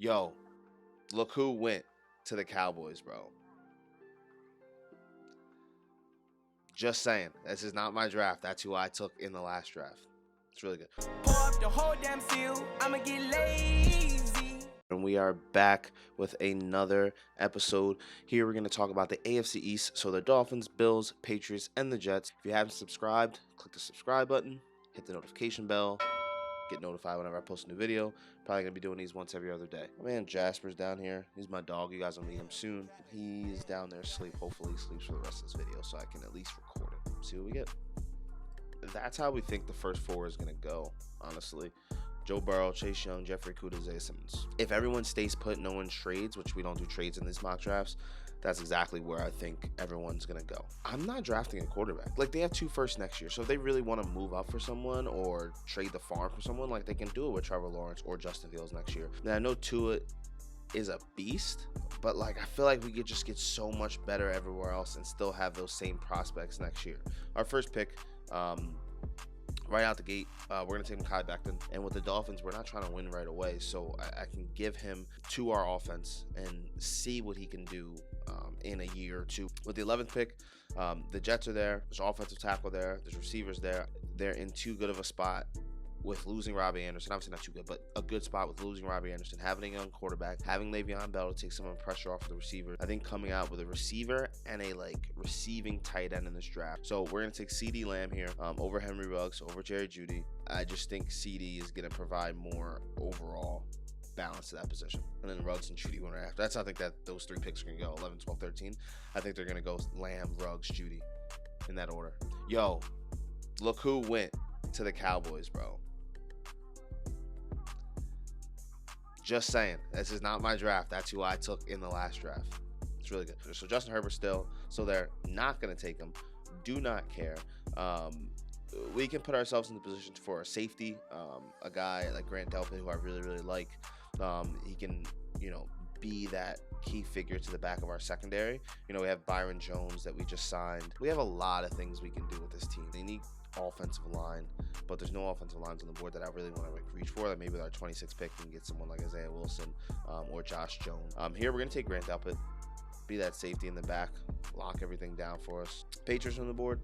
Yo, look who went to the Cowboys, bro. Just saying. This is not my draft. That's who I took in the last draft. It's really good. Pour up the whole damn field, I'ma get lazy. And we are back with another episode. Here we're going to talk about the AFC East. So the Dolphins, Bills, Patriots, and the Jets. If you haven't subscribed, click the subscribe button, hit the notification bell, get notified whenever I post a new video. Probably going to be doing these once every other day. My man Jasper's down here. He's my dog. You guys will meet him soon. He's down there asleep. Hopefully he sleeps for the rest of this video so I can at least record it. See what we get. That's how we think the first four is going to go, honestly. Joe Burrow, Chase Young, Jeffrey Okudah, Zay Simmons. If everyone stays put, no one trades, which we don't do trades in these mock drafts, that's exactly where I think everyone's going to go. I'm not drafting a quarterback. Like, they have 2 firsts next year, so if they really want to move up for someone or trade the farm for someone, like, they can do it with Trevor Lawrence or Justin Fields next year. Now, I know Tua is a beast, but, like, I feel like we could just get so much better everywhere else and still have those same prospects next year. Our first pick, right out the gate, we're going to take Mekhi Becton. And with the Dolphins, we're not trying to win right away. So I can give him to our offense and see what he can do in a year or two. With the 11th pick, the Jets are there. There's offensive tackle there. There's receivers there. They're in too good of a spot with losing Robbie Anderson. Obviously not too good, but a good spot with losing Robbie Anderson, having a young quarterback, having Le'Veon Bell to take some of the pressure off the receiver. I think coming out with a receiver and a receiving tight end in this draft. So we're gonna take CeeDee Lamb here over Henry Ruggs, over Jerry Jeudy. I just think CeeDee is gonna provide more overall balance to that position. And then Ruggs and Jeudy went right after. That's how I think that those 3 picks are gonna go, 11, 12, 13. I think they're gonna go Lamb, Ruggs, Jeudy in that order. Yo, look who went to the Cowboys, bro. Just saying. This is not my draft. That's who I took in the last draft. It's really good. So Justin Herbert still. So they're not going to take him. Do not care. We can put ourselves in the position for a safety. A guy like Grant Delpit, who I really, really like. He can, be that key figure to the back of our secondary. We have Byron Jones that we just signed. We have a lot of things we can do with this team. They need offensive line, but there's no offensive lines on the board that I really want to reach for. That maybe with our 26th pick we can get someone like Isaiah Wilson or Josh Jones. Here we're gonna take Grant Delpit, be that safety in the back, lock everything down for us. Patriots on the board.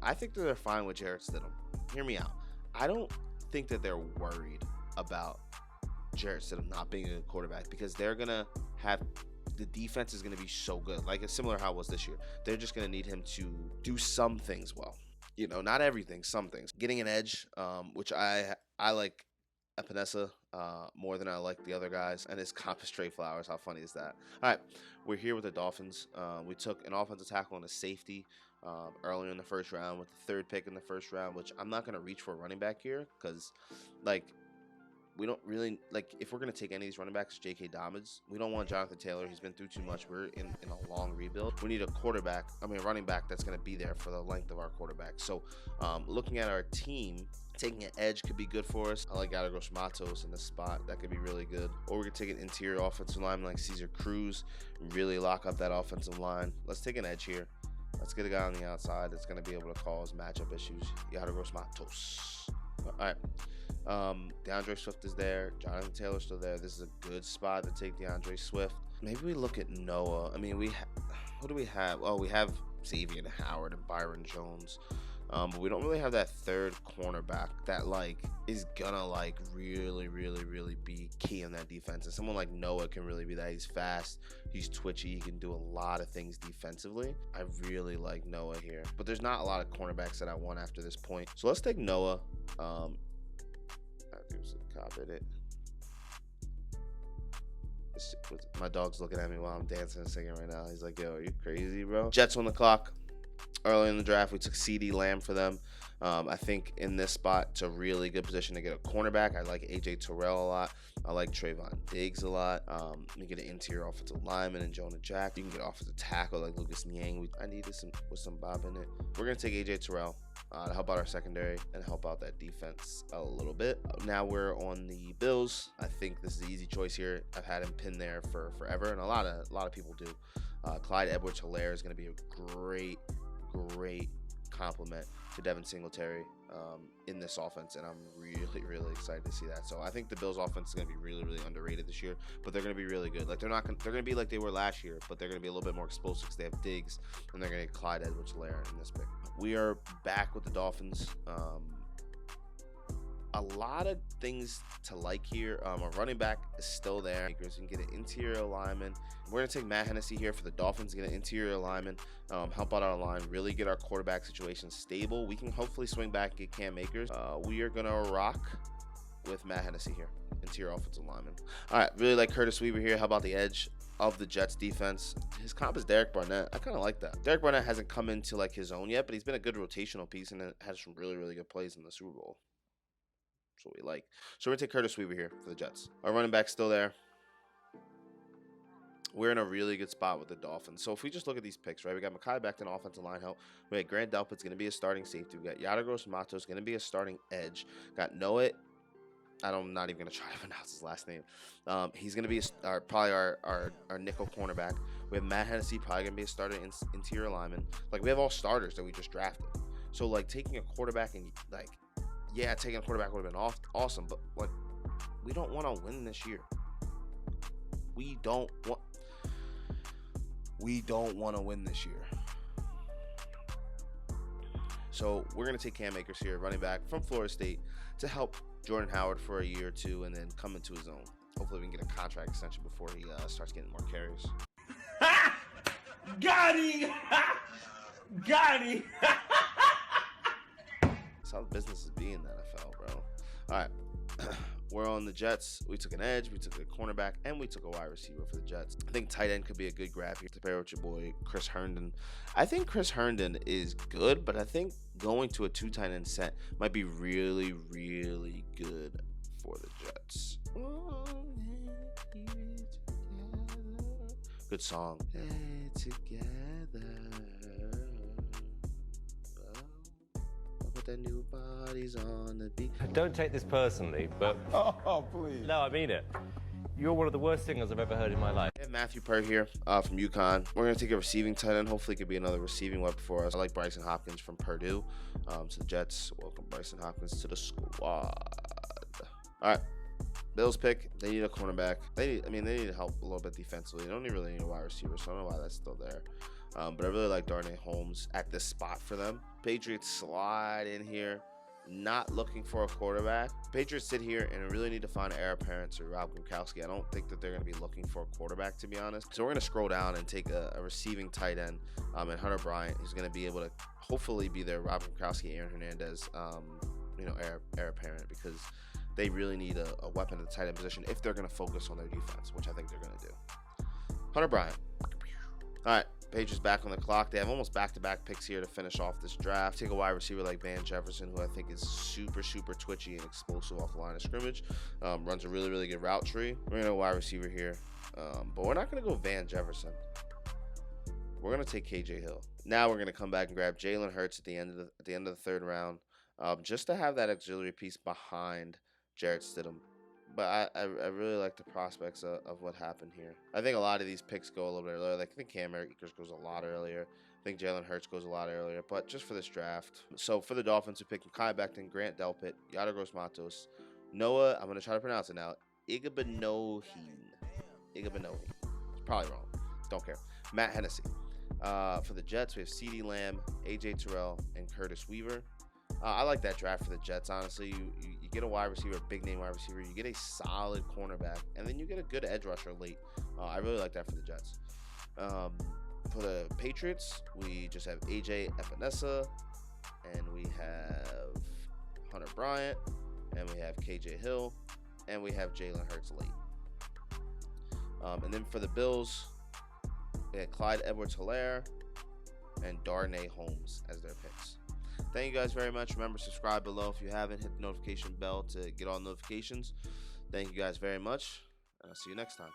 I think that they're fine with Jarrett Stidham. Hear me out. I don't think that they're worried about Jarrett Stidham not being a quarterback because they're gonna have the defense is gonna be so good. Like, it's similar to how it was this year. They're just gonna need him to do some things well. Not everything, some things. Getting an edge, which I like Epenesa more than I like the other guys. And his comp is Trey Flowers. How funny is that? All right, we're here with the Dolphins. We took an offensive tackle and a safety earlier in the first round with the 3rd pick in the first round, which I'm not going to reach for a running back here because, we don't really, if we're going to take any of these running backs, J.K. Dobbins. We don't want Jonathan Taylor. He's been through too much. We're in a long rebuild. We need a running back that's going to be there for the length of our quarterback. So looking at our team, taking an edge could be good for us. I like Galagos Matos in this spot. That could be really good. Or we could take an interior offensive lineman like Cesar Cruz, really lock up that offensive line. Let's take an edge here. Let's get a guy on the outside that's going to be able to cause matchup issues. Galagos Matos. All right. DeAndre Swift is there. Jonathan Taylor's still there. This is a good spot to take DeAndre Swift. Maybe we look at Noah. I mean, what do we have? Oh, we have Xavier Howard and Byron Jones. But we don't really have that 3rd cornerback that is gonna really, really, really be key in that defense. And someone like Noah can really be that. He's fast, he's twitchy, he can do a lot of things defensively. I really like Noah here. But there's not a lot of cornerbacks that I want after this point. So let's take Noah. Copied it. My dog's looking at me while I'm dancing and singing right now. He's like, yo, are you crazy, bro? Jets on the clock. Early in the draft, we took CeeDee Lamb for them. I think in this spot, it's a really good position to get a cornerback. I like A.J. Terrell a lot. I like Trayvon Diggs a lot. You get an interior offensive lineman and Jonah Jack. You can get offensive tackle like Lucas Niang. I needed with some bob in it. We're going to take A.J. Terrell to help out our secondary and help out that defense a little bit. Now we're on the Bills. I think this is the easy choice here. I've had him pinned there for forever, and a lot of people do. Clyde Edwards-Helaire is going to be a great complement to Devin Singletary in this offense, and I'm really excited to see that. So I think the Bills offense is going to be really underrated this year, but they're going to be really good. Like they're going to be like they were last year, but they're going to be a little bit more explosive because they have Diggs, and they're going to get Clyde Edwards-Helaire in this pick. We are back with the Dolphins. A lot of things to like here. Our running back is still there. You can get an interior lineman. We're going to take Matt Hennessy here for the Dolphins, get an interior lineman, help out our line, really get our quarterback situation stable. We can hopefully swing back and get Cam Akers. We are going to rock with Matt Hennessy here, interior offensive lineman. All right, really like Curtis Weaver here. How about the edge of the Jets defense? His comp is Derek Barnett. I kind of like that. Derek Barnett hasn't come into like his own yet, but he's been a good rotational piece and has some really good plays in the Super Bowl. That's what we like. So we're going to take Curtis Weaver here for the Jets. Our running back's still there. We're in a really good spot with the Dolphins. So if we just look at these picks, right, we got Mekhi Becton, offensive line help. We got Grant Delpit's going to be a starting safety. We got Yadagros Matos going to be a starting edge. Got Noah. I'm not even going to try to pronounce his last name. He's going to be probably our nickel cornerback. We have Matt Hennessy, probably going to be a starter interior lineman. Like, we have all starters that we just drafted. So, like, taking a quarterback and, like, yeah, taking a quarterback would have been awesome, but, like, we don't want to win this year. We don't want to win this year. So we're going to take Cam Akers here, running back from Florida State, to help Jordan Howard for a year or two and then come into his own. Hopefully we can get a contract extension before he starts getting more carries. Got him! Got him! That's how the business is being in the NFL, bro. All right. We're on the Jets. We took an edge, we took a cornerback, and we took a wide receiver for the Jets. I think tight end could be a good grab here to pair with your boy Chris Herndon. I think Chris Herndon is good, but I think going to a 2 tight end set might be really good for the Jets. Good song. Together. The new bodies on the beat. Don't take this personally, but Oh, please. no, I mean it. You're one of the worst singers I've ever heard in my life. We have Matthew Purr here from UConn. We're going to take a receiving tight end. Hopefully it could be another receiving weapon for us. I like Bryson Hopkins from Purdue. To the Jets, welcome Bryson Hopkins to the squad. All right. Bills pick. They need a cornerback. They need help a little bit defensively. They don't really need a wide receiver, so I don't know why that's still there. But I really like Darnay Holmes at this spot for them. Patriots slide in here, not looking for a quarterback. Patriots sit here and really need to find an heir apparent to Rob Gronkowski. I don't think that they're going to be looking for a quarterback, to be honest. So we're going to scroll down and take a receiving tight end and Hunter Bryant, who's going to be able to hopefully be their Rob Gronkowski, Aaron Hernandez, heir apparent, because they really need a weapon at the tight end position if they're going to focus on their defense, which I think they're going to do. Hunter Bryant. All right. Patriots back on the clock. They have almost back-to-back picks here to finish off this draft. Take a wide receiver like Van Jefferson, who I think is super twitchy and explosive off the line of scrimmage. Runs a really good route tree. We're going to go wide receiver here. But we're not going to go Van Jefferson. We're going to take KJ Hill. Now we're going to come back and grab Jalen Hurts at the end of the third round, just to have that auxiliary piece behind Jarrett Stidham. But I really like the prospects of what happened here. I think a lot of these picks go a little bit earlier. Like, I think Cam Akers goes a lot earlier. I think Jalen Hurts goes a lot earlier. But just for this draft. So for the Dolphins, we pick Mekhi Becton, Grant Delpit, Yadagros Matos, Noah, I'm going to try to pronounce it now, Igbenogany. It's probably wrong. Don't care. Matt Hennessy. For the Jets, we have CeeDee Lamb, AJ Terrell, and Curtis Weaver. I like that draft for the Jets, honestly. You get a wide receiver, a big-name wide receiver. You get a solid cornerback, and then you get a good edge rusher late. I really like that for the Jets. For the Patriots, we just have AJ Epenesa, and we have Hunter Bryant, and we have KJ Hill, and we have Jalen Hurts late. And then for the Bills, we had Clyde Edwards-Helaire and Darnay Holmes as their picks. Thank you guys very much. Remember, subscribe below if you haven't. Hit the notification bell to get all notifications. Thank you guys very much, and I'll see you next time.